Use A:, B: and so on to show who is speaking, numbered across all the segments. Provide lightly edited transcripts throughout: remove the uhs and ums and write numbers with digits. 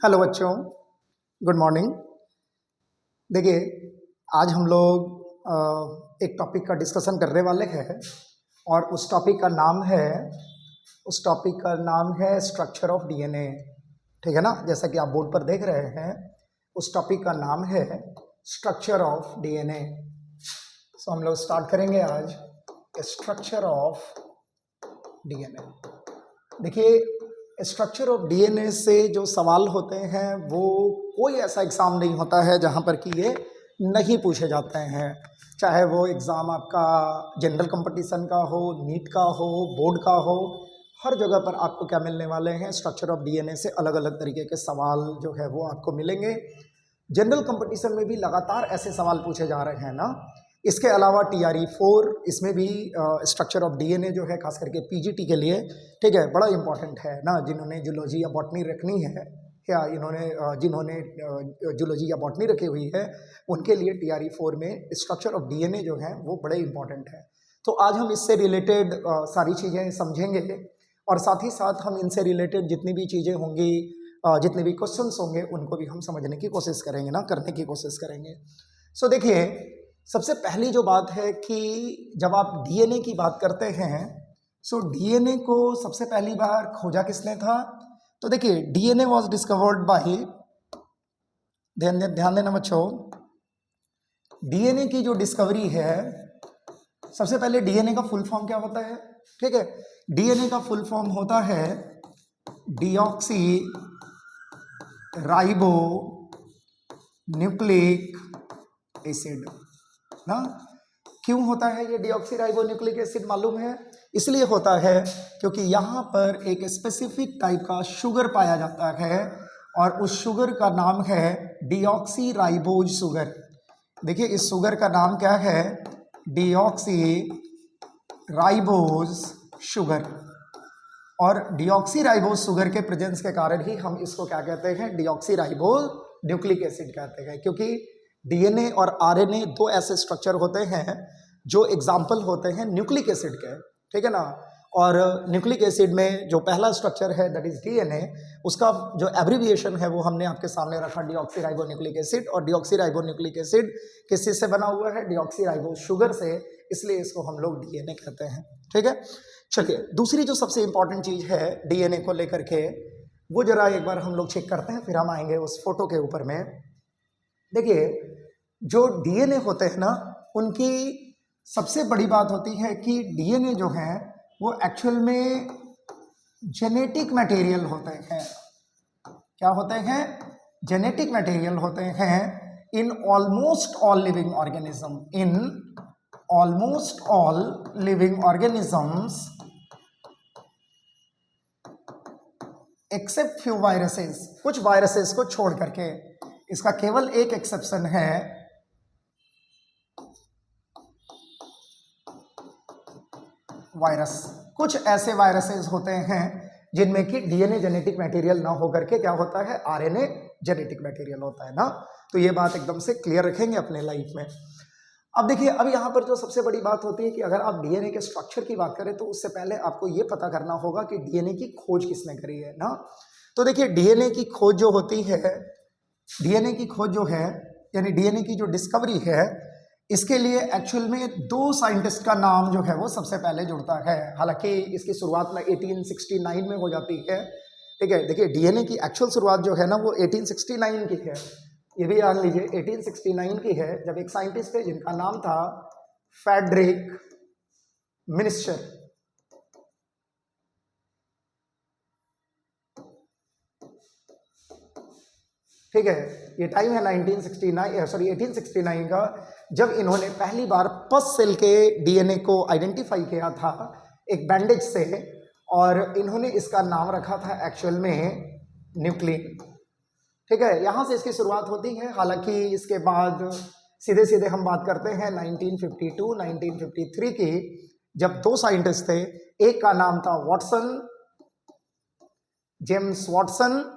A: Hello बच्चों, good morning. देखिए, आज हम लोग एक टॉपिक का डिस्कशन करने वाले हैं और उस टॉपिक का नाम है स्ट्रक्चर ऑफ डीएनए। ठीक है ना? जैसा कि आप बोर्ड पर देख रहे हैं, उस टॉपिक का नाम है स्ट्रक्चर ऑफ डीएनए। सो हम लोग स्टार्ट करेंगे आज स्ट्रक्चर ऑफ डीएनए। देखिए, स्ट्रक्चर ऑफ डीएनए से जो सवाल होते हैं वो कोई ऐसा एग्ज़ाम नहीं होता है जहाँ पर कि ये नहीं पूछे जाते हैं। चाहे वो एग्ज़ाम आपका जनरल कंपटीशन का हो, नीट का हो, बोर्ड का हो, हर जगह पर आपको क्या मिलने वाले हैं, स्ट्रक्चर ऑफ डीएनए से अलग अलग तरीके के सवाल जो है वो आपको मिलेंगे। जनरल कंपटीशन में भी लगातार ऐसे सवाल पूछे जा रहे हैं ना। इसके अलावा TRE 4 इसमें भी स्ट्रक्चर ऑफ डीएनए जो है खास करके पीजीटी के लिए, ठीक है, बड़ा इंपॉर्टेंट है ना। जिन्होंने जूलॉजी या बॉटनी रखनी है या जिन्होंने जूलॉजी या बॉटनी रखी हुई है, उनके लिए TRE 4 में स्ट्रक्चर ऑफ डीएनए जो है वो बड़े इंपॉर्टेंट है। तो आज हम इससे रिलेटेड सारी चीज़ें समझेंगे और साथ ही साथ हम इनसे रिलेटेड जितनी भी चीज़ें होंगी, जितने भी क्वेश्चंस होंगे, उनको भी हम समझने की कोशिश करेंगे ना, करने की कोशिश करेंगे। सो देखिए, सबसे पहली जो बात है कि जब आप डीएनए की बात करते हैं, सो डीएनए को सबसे पहली बार खोजा किसने था? तो देखिए, डीएनए वाज डिस्कवर्ड बाय, ध्यान देना बच्चों, डीएनए की जो डिस्कवरी है, सबसे पहले डीएनए का फुल फॉर्म क्या होता है? ठीक है, डीएनए का फुल फॉर्म होता है डीऑक्सी राइबो न्यूक्लिक एसिड ना। क्यों होता है ये डीऑक्सी राइबो न्यूक्लिक एसिड? मालूम है, इसलिए होता है क्योंकि यहाँ पर एक स्पेसिफिक टाइप का शुगर पाया जाता है और उस शुगर का नाम है डीऑक्सी राइबोज शुगर। देखिए, इस शुगर का नाम क्या है? Deoxy ribose sugar. और डीऑक्सी राइबोज शुगर के प्रेजेंस के कारण ही हम इसको क्या कहते हैं? डीऑक्सी राइबोज न्यूक्लिक एसिड कहते हैं। क्योंकि डीएनए और आरएनए दो ऐसे स्ट्रक्चर होते हैं जो एग्जाम्पल होते हैं न्यूक्लिक एसिड के, ठीक है ना। और न्यूक्लिक एसिड में जो पहला स्ट्रक्चर है दैट इज डीएनए, उसका जो एब्रीविएशन है वो हमने आपके सामने रखा, डीऑक्सी राइबो न्यूक्लिक एसिड। और डीऑक्सी राइबो न्यूक्लिक एसिड किस चीज से बना हुआ है? डीऑक्सी राइबो शुगर से, इसलिए इसको हम लोग डीएनए कहते हैं। ठीक है, चलिए, दूसरी जो सबसे इंपॉर्टेंट चीज है डीएनए को लेकर के, वो जरा एक बार हम लोग चेक करते हैं, फिर हम आएंगे उस फोटो के ऊपर में। देखिए, जो डीएनए होते हैं ना, उनकी सबसे बड़ी बात होती है कि डीएनए जो है वो एक्चुअल में जेनेटिक मटेरियल होते हैं। क्या होते हैं? जेनेटिक मटेरियल होते हैं in almost all living organism, in almost all living organisms except few viruses, कुछ वायरसेस को छोड़ करके। इसका केवल एक एक्सेप्शन है, वायरस। कुछ ऐसे वायरसेस होते हैं जिनमें कि डीएनए जेनेटिक मटेरियल ना होकर के क्या होता है? आरएनए जेनेटिक मटेरियल होता है ना। तो ये बात एकदम से क्लियर रखेंगे अपने लाइफ में। अब देखिए, अब यहाँ पर जो सबसे बड़ी बात होती है कि अगर आप डीएनए के स्ट्रक्चर की बात करें तो उससे पहले आपको ये पता करना होगा कि डीएनए की खोज किसने करी है ना। तो देखिए, डीएनए की खोज जो होती है, डीएनए की खोज जो है, यानी डीएनए की जो डिस्कवरी है, इसके लिए एक्चुअल में दो साइंटिस्ट का नाम जो है वो सबसे पहले जुड़ता है। हालांकि इसकी शुरुआत में 1869 में हो जाती है। ठीक है, देखिए, डीएनए की एक्चुअल शुरुआत जो है ना वो 1869 की है। ये भी जान लीजिए 1869 की है, जब एक साइंटिस्ट थे जिनका नाम था फ्रेडरिक मिनिस्टर। ठीक है, ये टाइम है 1869 का, जब इन्होंने पहली बार पस सेल के डीएनए को आइडेंटिफाई किया था एक बैंडेज से, और इन्होंने इसका नाम रखा था एक्चुअल में न्यूक्लिन। ठीक है, यहां से इसकी शुरुआत होती है। हालांकि इसके बाद सीधे सीधे हम बात करते हैं 1952 1953 की, जब दो साइंटिस्ट थे, एक का नाम था वॉटसन, जेम्स वॉटसन,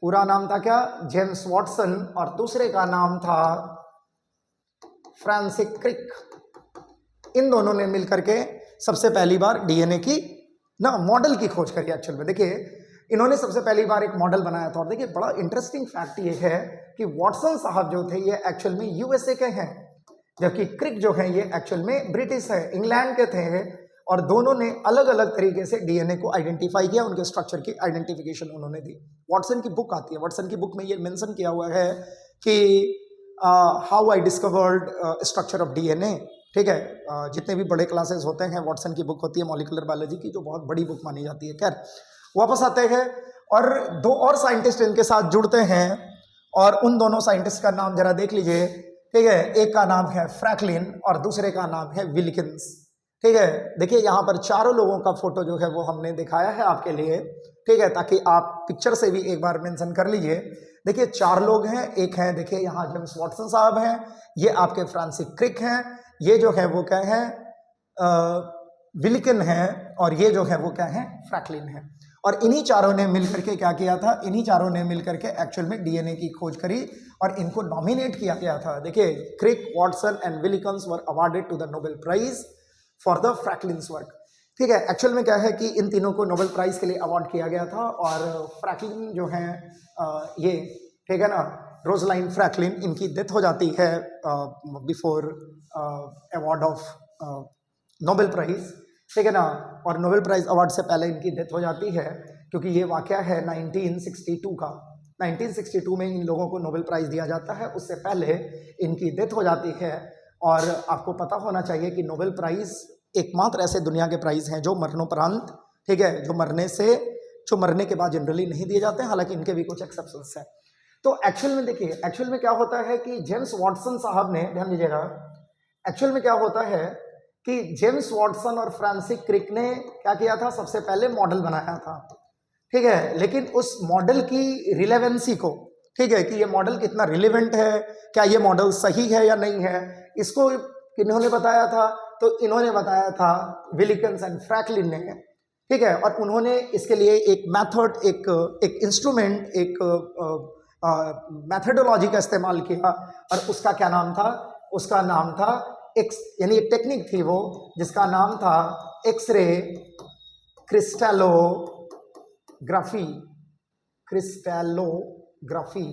A: पूरा नाम था क्या? जेम्स वॉटसन, और दूसरे का नाम था फ्रांसिस क्रिक। इन दोनों ने मिलकर के सबसे पहली बार डीएनए की ना मॉडल की खोज करी एक्चुअल में। देखिए, इन्होंने सबसे पहली बार एक मॉडल बनाया था। और देखिए बड़ा इंटरेस्टिंग फैक्ट ये है कि वॉटसन साहब जो थे ये एक्चुअल में यूएसए के हैं, जबकि क्रिक जो है ये एक्चुअल में ब्रिटिश है, इंग्लैंड के थे। और दोनों ने अलग अलग तरीके से डीएनए को आइडेंटिफाई किया, उनके स्ट्रक्चर की आइडेंटिफिकेशन उन्होंने दी। वॉटसन की बुक आती है, वॉटसन की बुक में ये मेंशन किया हुआ है कि how I discovered structure of DNA. ठीक है, जितने भी बड़े क्लासेस होते हैं वॉटसन की बुक होती है मॉलिक्यूलर बायोलॉजी की, जो बहुत बड़ी बुक मानी जाती है। खैर वापस आते हैं और दो और साइंटिस्ट इनके साथ जुड़ते हैं और उन दोनों साइंटिस्ट का नाम जरा देख लीजिए। ठीक है, एक का नाम है फ्रैंकलिन और दूसरे का नाम है विल्किंस। ठीक है, देखिए यहाँ पर चारों लोगों का फोटो जो है वो हमने दिखाया है आपके लिए। ठीक है, ताकि आप पिक्चर से भी एक बार मेंशन कर लीजिए। देखिए 4 लोग हैं, एक है देखिए यहाँ जेम्स वॉटसन साहब हैं, ये आपके फ्रांसिस क्रिक हैं, ये जो है वो क्या है विल्किन है, और ये जो है वो क्या है फ्रैंकलिन है। और इन्हीं चारों ने मिलकर के क्या किया था, इन्हीं चारों ने मिलकर के एक्चुअल में डीएनए की खोज करी और इनको नॉमिनेट किया गया था। देखिए Crick, Watson and Wilkins were awarded to the Nobel prize for the Franklin's work. ठीक है, एक्चुअल में क्या है कि इन तीनों को नोबेल प्राइज के लिए अवार्ड किया गया था। और फ्रैंकलिन जो है ये ठीक है ना, रोजलाइन फ्रैंकलिन, इनकी डेथ हो जाती है before award of Nobel prize. ठीक है ना, और नोबेल प्राइज अवार्ड से पहले इनकी डेथ हो जाती है, क्योंकि ये वाकया है 1962 का। 1962 में इन लोगों को नोबेल प्राइज दिया जाता है, उससे पहले इनकी डेथ हो जाती है। और आपको पता होना चाहिए कि नोबेल प्राइज एकमात्र ऐसे दुनिया के प्राइज हैं जो मरणोपरांत, ठीक है, जो मरने के बाद जनरली नहीं दिए जाते हैं, हालांकि इनके भी कुछ एक्सेप्शंस हैं। तो एक्चुअल में देखिए, एक्चुअल में क्या होता है कि जेम्स वॉटसन साहब ने, ध्यान दीजिएगा, एक्चुअल में क्या होता है कि जेम्स वॉटसन और फ्रांसिस क्रिक ने क्या किया था, सबसे पहले मॉडल बनाया था। ठीक है, लेकिन उस मॉडल की रिलेवेंसी को, ठीक है, कि ये मॉडल कितना रिलेवेंट है, क्या ये मॉडल सही है या नहीं है, इसको किन्होंने बताया था, तो इन्होंने बताया था विल्किंस एंड फ्रैंकलिन ने। ठीक है, और उन्होंने इसके लिए एक मेथड, एक इंस्ट्रूमेंट, एक मेथडोलॉजी का इस्तेमाल किया, और उसका क्या नाम था, उसका नाम था एक्स, यानी एक टेक्निक थी वो, जिसका नाम था एक्सरे क्रिस्टलोग्राफी।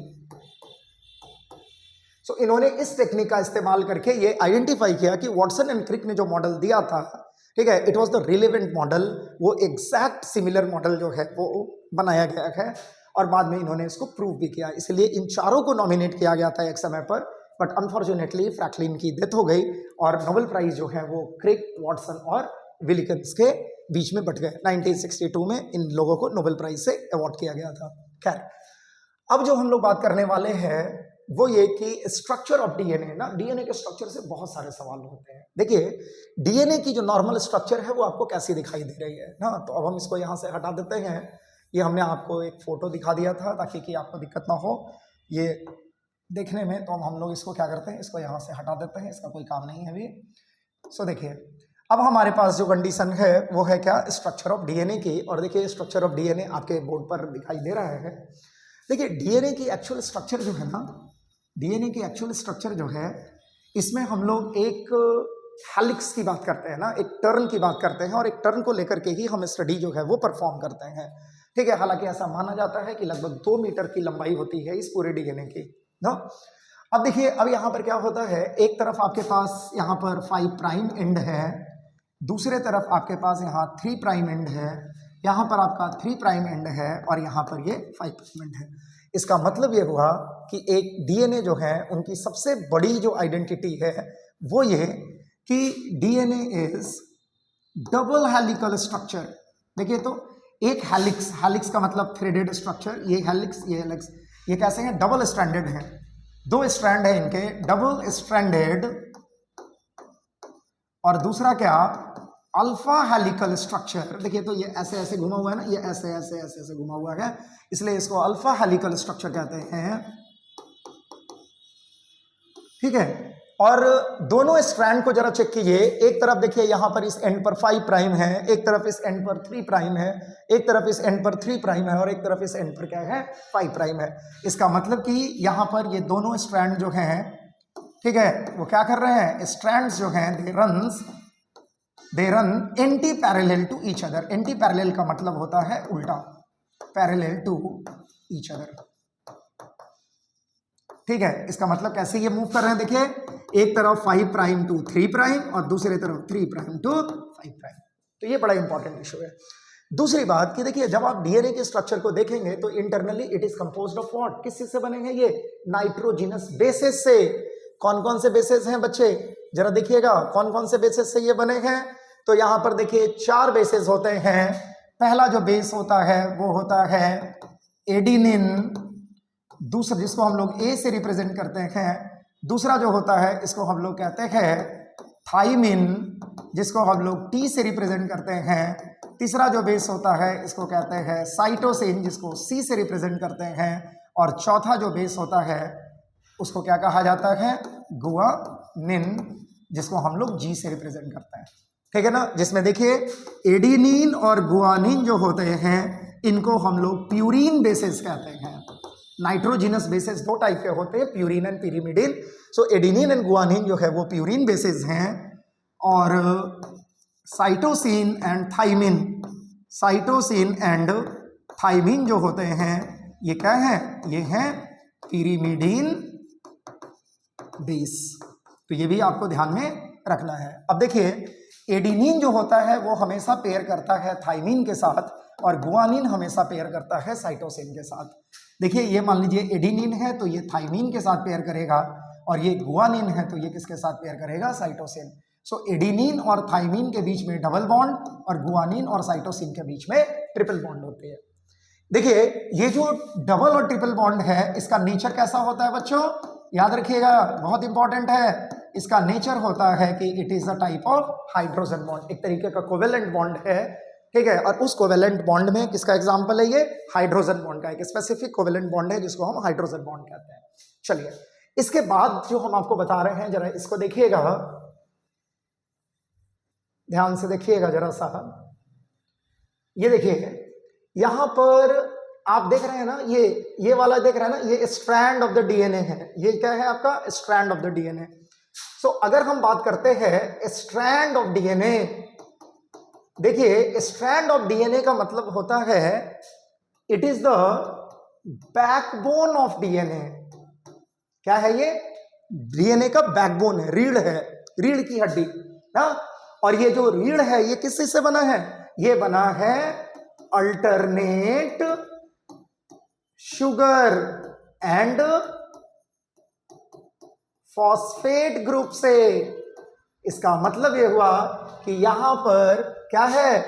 A: सो इन्होंने इस टेक्निक का इस्तेमाल करके ये आइडेंटिफाई किया कि वॉटसन एंड क्रिक ने जो मॉडल दिया था, ठीक है, it was the relevant model, वो एग्जैक्ट सिमिलर मॉडल जो है वो बनाया गया है। और बाद में इन्होंने इसको प्रूव भी किया, इसलिए इन चारों को नॉमिनेट किया गया था एक समय पर, बट अनफॉर्चुनेटली फ्रैंकलिन की डेथ हो गई और नोबेल प्राइज जो है वो क्रिक, वॉटसन और विल्किंस के बीच में बट गए। 1962 में इन लोगों को नोबेल प्राइज से अवार्ड किया गया था। खैर, अब जो हम लोग बात करने वाले हैं वो ये कि स्ट्रक्चर ऑफ डीएनए ना, डीएनए के स्ट्रक्चर से बहुत सारे सवाल होते हैं। देखिए डीएनए की जो नॉर्मल स्ट्रक्चर है वो आपको कैसी दिखाई दे रही है ना, तो अब हम इसको यहाँ से हटा देते हैं। ये हमने आपको एक फोटो दिखा दिया था ताकि कि आपको दिक्कत ना हो ये देखने में, तो हम लोग इसको क्या करते हैं, इसको यहाँ से हटा देते हैं, इसका कोई काम नहीं है अभी। सो देखिए अब हमारे पास जो कंडीशन है वो है क्या, स्ट्रक्चर ऑफ डीएनए की। और देखिए स्ट्रक्चर ऑफ डीएनए आपके बोर्ड पर दिखाई दे रहा है। देखिए डीएनए की एक्चुअल स्ट्रक्चर जो है ना, डीएनए की एक्चुअल स्ट्रक्चर जो है, इसमें हम लोग एक हेलिक्स की बात करते हैं ना, एक टर्न की बात करते हैं, और एक टर्न को लेकर के ही हम स्टडी जो है वो परफॉर्म करते हैं। ठीक है, हालांकि ऐसा माना जाता है कि लगभग 2 मीटर की लंबाई होती है इस पूरे डीएनए की ना। अब देखिए, अब यहाँ पर क्या होता है, एक तरफ आपके पास यहाँ पर 5 प्राइम एंड है, दूसरे तरफ आपके पास यहाँ 3 प्राइम एंड है, यहाँ पर आपका 3 प्राइम एंड है, और यहाँ पर ये 5 प्राइम एंड है। इसका मतलब ये हुआ कि एक डीएनए जो है उनकी सबसे बड़ी जो आइडेंटिटी है वो ये कि DNA is double helical structure. देखिए तो एक हेलिक्स, हेलिक्स का मतलब थ्रेडेड स्ट्रक्चर, ये हेलिक्स, ये हेलिक्स, ये कैसे हैं, डबल स्ट्रैंडेड हैं, 2 स्ट्रैंड है इनके, डबल स्ट्रैंडेड, और दूसरा क्या, अल्फा हेलिकल स्ट्रक्चर। देखिए तो ये ऐसे ऐसे घुमा हुआ है ना, ये ऐसे ऐसे ऐसे ऐसे घुमा हुआ है, इसलिए इसको अल्फा हेलिकल स्ट्रक्चर कहते हैं। ठीक है, और दोनों स्ट्रैंड को जरा चेक कीजिए, एक तरफ देखिए यहाँ पर इस एंड पर 5 प्राइम है, एक तरफ इस एंड पर 3 प्राइम है, एक तरफ इस एंड पर 3 प्राइम है, और एक तरफ इस एंड पर क्या है, 5 प्राइम है। इसका मतलब कि यहाँ पर ये दोनों स्ट्रैंड जो हैं, ठीक है, वो क्या कर रहे हैं, स्ट्रैंड्स जो हैं they run anti parallel to each other. Anti parallel का मतलब होता है उल्टा। Parallel to each other. ठीक है, इसका मतलब कैसे ये मूव कर रहे हैं, देखिए एक तरफ 5 प्राइम टू 3 प्राइम और दूसरी तरफ 3 प्राइम टू 5 प्राइम। तो ये बड़ा इंपॉर्टेंट इशू है। दूसरी बात कि देखिए जब आप डीएनए के स्ट्रक्चर को देखेंगे तो internally it is composed of what, किस चीज से बने हैं ये, नाइट्रोजिनस बेसिस से। कौन कौन से बेसिस हैं बच्चे, जरा देखिएगा कौन कौन से बेसिस से ये बने हैं। तो यहां पर देखिए 4 बेसिस होते हैं। पहला जो बेस होता है वो होता है एडिनिन, दूसरा जिसको हम लोग ए से रिप्रेजेंट करते हैं। दूसरा जो होता है इसको हम लोग कहते हैं थाइमिन, जिसको हम लोग टी से रिप्रेजेंट करते हैं। तीसरा जो बेस होता है इसको कहते हैं साइटोसिन, जिसको सी से रिप्रेजेंट करते हैं। और चौथा जो बेस होता है उसको क्या कहा जाता है, गुआनिन, जिसको हम लोग जी से रिप्रेजेंट करते हैं। ठीक है ना, जिसमें देखिए एडिनिन और गुआनिन जो होते हैं इनको हम लोग प्यूरिन बेसिस कहते हैं। नाइट्रोजिनस बेसिस 2 टाइप के होते हैं, purine and pyrimidine. So adenine and guanine जो है वो प्यूरिन बेसिस हैं और cytosine and thymine, cytosine and thymine जो होते हैं ये क्या है, ये हैं पिरिमिडिन बेस। तो ये भी आपको ध्यान में रखना है। अब देखिए एडिनिन जो होता है वो हमेशा पेयर करता है थाइमिन के साथ और गुआनिन हमेशा पेयर करता है साइटोसिन के साथ। देखिए ये मान लीजिए एडिनिन है तो ये थाइमिन के साथ पेयर करेगा और ये गुआनिन है तो ये किसके साथ पेयर करेगा, साइटोसिन। सो एडिनिन और थाइमिन के बीच में डबल बॉन्ड और गुआनिन और साइटोसिन के बीच में ट्रिपल बॉन्ड होती है। देखिए ये जो डबल और ट्रिपल बॉन्ड है इसका नेचर कैसा होता है बच्चों, याद रखिएगा बहुत इंपॉर्टेंट है। इसका नेचर होता है कि it is a type of hydrogen bond, एक तरीके का कोवेलेंट बॉन्ड है। ठीक है, और उस कोवेलेंट बॉन्ड में किसका एग्जांपल है, ये हाइड्रोजन बॉन्ड का एक स्पेसिफिक कोवेलेंट बॉन्ड है जिसको हम हाइड्रोजन बॉन्ड कहते हैं। चलिए इसके बाद जो हम आपको बता रहे हैं जरा इसको देखिएगा, ध्यान से देखिएगा जरा सा। ये देखिए यहां पर आप देख रहे हैं ना, ये वाला देख रहे हैं ना, ये स्ट्रैंड ऑफ द डीएनए है। ये क्या है आपका, स्ट्रैंड ऑफ द डीएनए। सो अगर हम बात करते हैं स्ट्रैंड ऑफ डीएनए, देखिए स्ट्रैंड ऑफ डीएनए का मतलब होता है it is the backbone of DNA. क्या है ये, डीएनए का बैकबोन है, रीढ़ है, रीढ़ की हड्डी ना। और ये जो रीढ़ है ये किस चीज से बना है, ये बना है alternate sugar and phosphate group से। इसका मतलब ये हुआ कि यहां पर क्या है,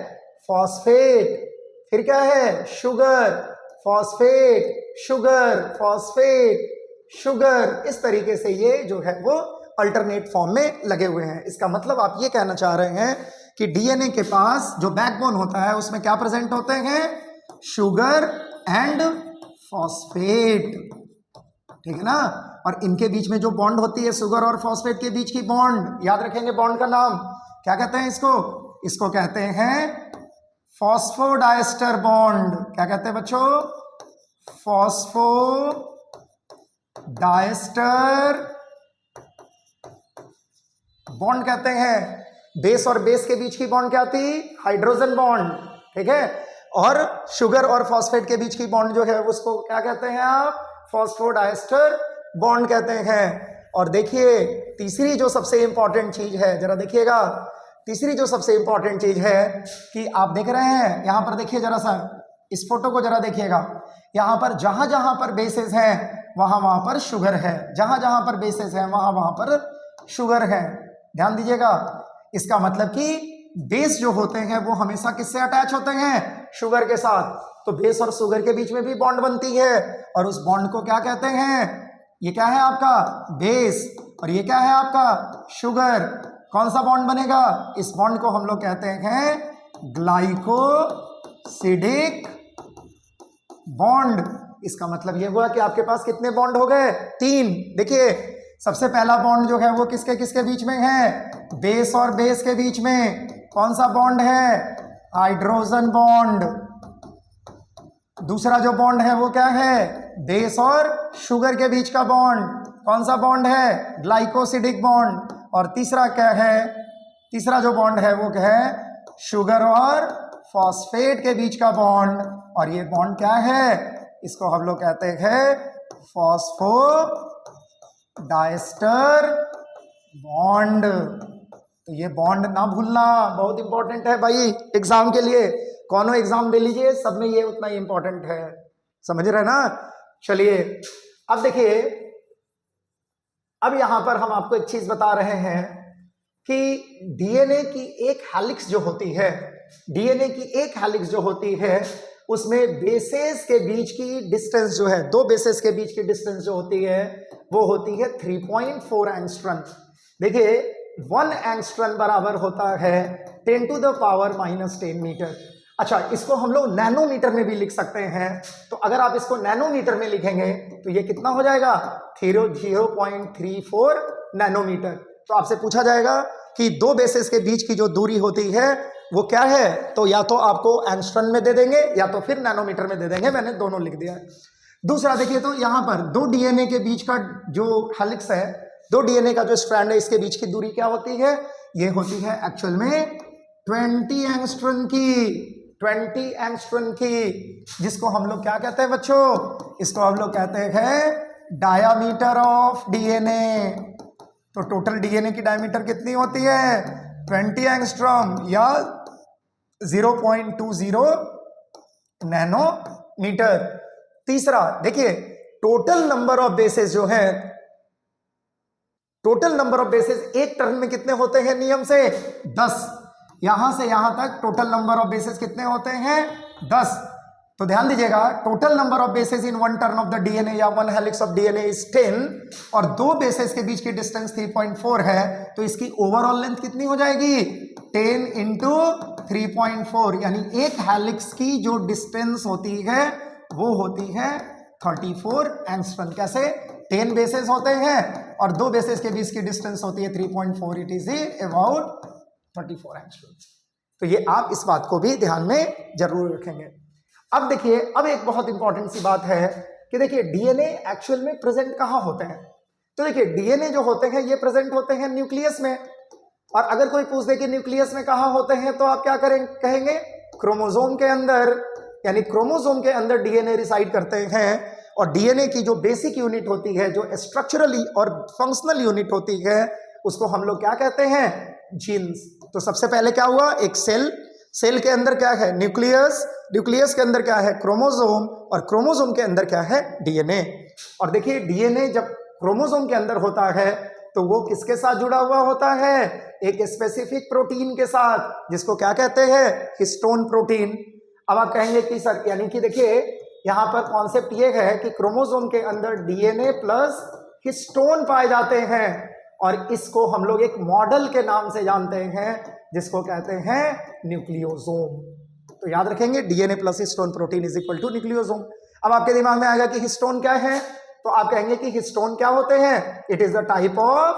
A: फॉस्फेट, फिर क्या है sugar, phosphate, sugar, phosphate, sugar, इस तरीके से ये जो है वो अल्टरनेट फॉर्म में लगे हुए हैं। इसका मतलब आप ये कहना चाह रहे हैं कि डीएनए के पास जो बैकबोन होता है उसमें क्या प्रेजेंट होते हैं, शुगर एंड फॉस्फेट। ठीक है ना, और इनके बीच में जो बॉन्ड होती है शुगर और फॉस्फेट के बीच की बॉन्ड, याद रखेंगे बॉन्ड का नाम क्या कहते हैं इसको, इसको कहते हैं फॉस्फोडाइस्टर बॉन्ड। क्या कहते हैं बच्चों, फॉस्फोडाइस्टर बॉन्ड कहते हैं। बेस और बेस के बीच की बॉन्ड क्या थी, हाइड्रोजन बॉन्ड। ठीक है, और शुगर और फॉस्फेट के बीच की बॉन्ड जो है उसको क्या कहते हैं आप, फॉस्फोडाइस्टर बॉन्ड कहते हैं। और देखिए तीसरी जो सबसे इंपॉर्टेंट चीज है, जरा देखिएगा, तीसरी जो सबसे इंपॉर्टेंट चीज है कि आप देख रहे हैं यहां पर, देखिए जरा सा इस फोटो को जरा देखिएगा, यहां पर जहां पर बेसेस हैं वहां पर शुगर है, जहां पर बेसेस हैं वहां पर शुगर है। ध्यान दीजिएगा, इसका मतलब कि बेस जो होते हैं वो हमेशा किससे अटैच होते हैं, शुगर के साथ। तो बेस और शुगर के बीच में भी बॉन्ड बनती है और उस बॉन्ड को क्या कहते हैं, ये क्या है आपका बेस और ये क्या है आपका शुगर। कौन सा बॉन्ड बनेगा, इस बॉन्ड को हम लोग कहते हैं ग्लाइकोसिडिक बॉन्ड। इसका मतलब ये हुआ कि आपके पास कितने बॉन्ड हो गए, 3। देखिए सबसे पहला बॉन्ड जो है वो किसके किसके बीच में है, बेस और बेस के बीच में। कौन सा बॉन्ड है, हाइड्रोजन बॉन्ड। दूसरा जो बॉन्ड है वो क्या है, बेस और शुगर के बीच का बॉन्ड। कौन सा बॉन्ड है, ग्लाइकोसिडिक बॉन्ड। और तीसरा क्या है, तीसरा जो बॉन्ड है वो क्या है, शुगर और फॉस्फेट के बीच का बॉन्ड, और ये बॉन्ड क्या है, इसको हम लोग कहते हैं फॉस्फोडाइस्टर बॉन्ड। तो ये बॉन्ड ना भूलना, बहुत इंपॉर्टेंट है भाई एग्जाम के लिए। कौन एग्जाम दे लीजिए, सब में ये उतना ही इंपॉर्टेंट है, समझ रहे ना। चलिए अब देखिए, अब यहां पर हम आपको एक चीज बता रहे हैं कि डीएनए की एक हेलिक्स जो होती है, डीएनए की एक हेलिक्स जो होती है, उसमें बेसेस के बीच की डिस्टेंस जो है, दो बेसेस के बीच की डिस्टेंस जो होती है वो होती है 3.4 एंगस्ट्रम। देखिए 1 एंगस्ट्रम बराबर होता है 10 टू द पावर -10 मीटर। अच्छा, इसको हम लोग नैनोमीटर में भी लिख सकते हैं। तो अगर आप इसको नैनोमीटर में लिखेंगे तो ये कितना हो जाएगा, 0.34 नैनोमीटर। तो आपसे पूछा जाएगा कि दो बेसेस के बीच की जो दूरी होती है वो क्या है, तो या तो आपको एंगस्ट्रम में दे देंगे या तो फिर नैनोमीटर में दे देंगे, मैंने दोनों लिख दिया है। दूसरा देखिए, तो यहां पर दो डीएनए के बीच का जो हेलिक्स है, दो डीएनए का जो स्ट्रैंड है, इसके बीच की दूरी क्या होती है, ये होती है एक्चुअल में 20 एंगस्ट्रम की, 20 एंगस्ट्रम की, जिसको हम लोग क्या कहते हैं बच्चों, इसको हम लोग कहते हैं डायामीटर ऑफ डीएनए। तो टोटल डीएनए की डायमीटर कितनी होती है, 20 एंगस्ट्रम या 0.20 नैनोमीटर। तीसरा देखिए, टोटल नंबर ऑफ बेसेस जो है, टोटल नंबर ऑफ बेसेस एक टर्न में कितने होते हैं नियम से, 10। यहां से यहां तक टोटल नंबर ऑफ बेसेस कितने होते हैं, 10। तो ध्यान दीजिएगा, total number of bases in one turn of the DNA या one helix of DNA is 10, और दो बेसेस के बीच की डिस्टेंस 3.4 है, तो इसकी ओवरऑल लेंथ कितनी हो जाएगी, 10 इंटू 3.4, यानी एक हेलिक्स की जो डिस्टेंस होती है वो होती है 34 एंगस्ट्रम। कैसे, 10 बेसेस होते हैं और दो बेसेस के बीच की डिस्टेंस होती है 3.4, इट इज अबाउट 34 एंगस्ट्रम। तो ये आप इस बात को भी ध्यान में जरूर रखेंगे। अब देखिए, अब एक बहुत इंपॉर्टेंट सी बात है कि देखिए डीएनए एक्चुअल में प्रेजेंट कहां होते हैं। तो देखिए डीएनए जो होते हैं ये प्रेजेंट होते हैं न्यूक्लियस में, और अगर कोई पूछ दे कि न्यूक्लियस में कहां होते हैं तो आप क्या कहेंगे, क्रोमोसोम के अंदर, यानी क्रोमोसोम के अंदर डीएनए रिसाइड करते हैं। और डीएनए की जो बेसिक यूनिट होती है, जो स्ट्रक्चरली और फंक्शनल यूनिट होती है, उसको हम लोग क्या कहते हैं, जीन्स। तो सबसे पहले क्या हुआ, एक सेल, सेल के अंदर क्या है, न्यूक्लियस, न्यूक्लियस के अंदर क्या है, क्रोमोसोम, और क्रोमोसोम के अंदर क्या है, डीएनए। और देखिए डीएनए जब क्रोमोसोम के अंदर होता है तो वो किसके साथ जुड़ा हुआ होता है, एक स्पेसिफिक प्रोटीन के साथ, जिसको क्या कहते हैं, हिस्टोन प्रोटीन। अब आप कहेंगे कि सर, यानी कि देखिए यहां पर कॉन्सेप्ट ये है कि क्रोमोसोम के अंदर डीएनए प्लस हिस्टोन पाए जाते हैं, और इसको हम लोग एक मॉडल के नाम से जानते हैं, जिसको कहते हैं न्यूक्लियोसोम। तो याद रखेंगे, DNA plus histone protein is equal to nucleosome. अब आपके दिमाग में आएगा कि हिस्टोन क्या है, तो आप कहेंगे कि हिस्टोन क्या होते हैं, it is the type of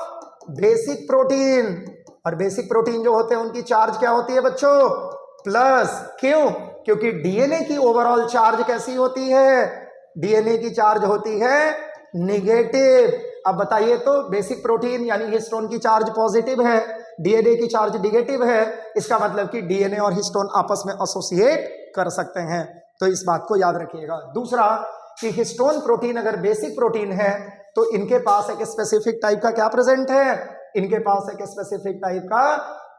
A: basic protein. और बेसिक प्रोटीन जो होते हैं उनकी चार्ज क्या होती है बच्चों, प्लस। क्यों, क्योंकि डीएनए की ओवरऑल चार्ज कैसी होती है, डीएनए की चार्ज होती है निगेटिव। अब बताइए, तो बेसिक प्रोटीन यानी हिस्टोन की चार्ज पॉजिटिव है, डीएनए की चार्ज निगेटिव है, इसका मतलब कि डीएनए और हिस्टोन आपस में एसोसिएट कर सकते हैं। तो इस बात को याद रखिएगा। दूसरा कि हिस्टोन प्रोटीन अगर बेसिक प्रोटीन है तो इनके पास एक स्पेसिफिक टाइप का क्या प्रेजेंट है, इनके पास एक स्पेसिफिक टाइप का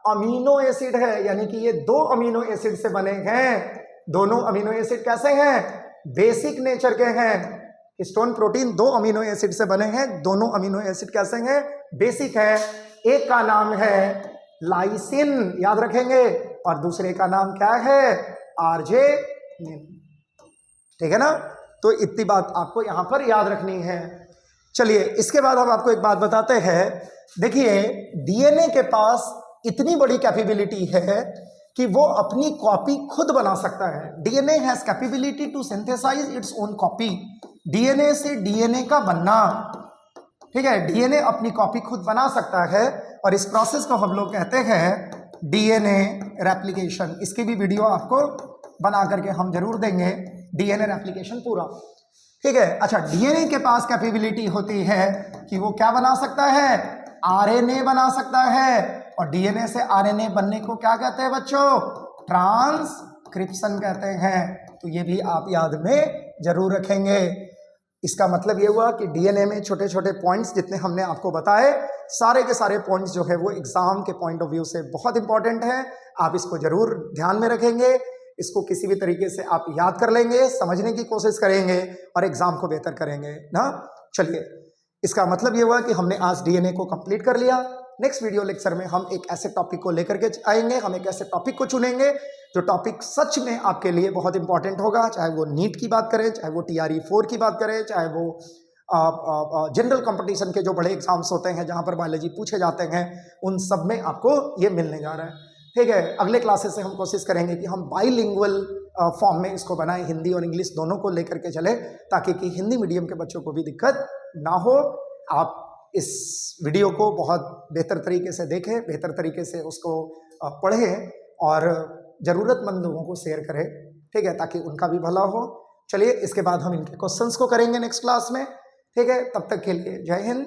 A: अमीनो एसिड है, यानी कि ये दो अमीनो एसिड से बने हैं। दोनों अमीनो एसिड कैसे हैं, बेसिक नेचर के हैं। हिस्टोन प्रोटीन दो अमीनो एसिड से बने हैं, दोनों अमीनो एसिड कैसे हैं, बेसिक है। एक का नाम है लाइसिन, याद रखेंगे, और दूसरे का नाम क्या है, आर्जिनिन। ठीक है ना, तो इतनी बात आपको यहां पर याद रखनी है। चलिए इसके बाद हम आपको एक बात बताते हैं। देखिए डीएनए के पास इतनी बड़ी कैपेबिलिटी है कि वो अपनी कॉपी खुद बना सकता है। DNA has capability to synthesise its own copy. DNA से डीएनए का बनना, ठीक है, डीएनए अपनी कॉपी खुद बना सकता है, और इस प्रोसेस को हम लोग कहते हैं डीएनए रेप्लिकेशन। इसकी भी वीडियो आपको बना करके हम जरूर देंगे, डीएनए रेप्लिकेशन पूरा। ठीक है, अच्छा, डीएनए के पास कैपेबिलिटी होती है कि वो क्या बना सकता है, आरएनए बना सकता है, और डीएनए से आरएनए बनने को क्या कहते हैं बच्चों, ट्रांसक्रिप्शन। ट्रांसक्रिप्शन कहते हैं। तो ये भी आप याद में जरूर रखेंगे। इसका मतलब ये हुआ कि डीएनए में छोटे छोटे पॉइंट्स जितने हमने आपको बताए, सारे के सारे पॉइंट्स जो है वो एग्जाम के पॉइंट ऑफ व्यू से बहुत इंपॉर्टेंट है। आप इसको जरूर ध्यान में रखेंगे, इसको किसी भी तरीके से आप याद कर लेंगे, समझने की कोशिश करेंगे और एग्जाम को बेहतर करेंगे ना। चलिए, इसका मतलब ये हुआ कि हमने आज डीएनए को कंप्लीट कर लिया। नेक्स्ट वीडियो लेक्चर में हम एक ऐसे टॉपिक को लेकर के आएंगे, हम एक ऐसे टॉपिक को चुनेंगे जो टॉपिक सच में आपके लिए बहुत इंपॉर्टेंट होगा, चाहे वो नीट की बात करें, चाहे वो TRE 4 की बात करें, चाहे वो जनरल कंपटीशन के जो बड़े एग्जाम्स होते हैं जहां पर बायोलॉजी पूछे जाते हैं, उन सब में आपको ये मिलने जा रहा है। ठीक है, अगले क्लासेस से हम कोशिश करेंगे कि हम बाइलिंगुअल फॉर्म में इसको बनाएं, हिंदी और इंग्लिश दोनों को लेकर के चले, ताकि कि हिंदी मीडियम के बच्चों को भी दिक्कत ना हो। आप इस वीडियो को बहुत बेहतर तरीके से देखें, बेहतर तरीके से उसको पढ़ें और ज़रूरतमंद लोगों को शेयर करें, ठीक है, ताकि उनका भी भला हो। चलिए, इसके बाद हम इनके क्वेश्चंस को करेंगे नेक्स्ट क्लास में। ठीक है, तब तक के लिए जय हिंद।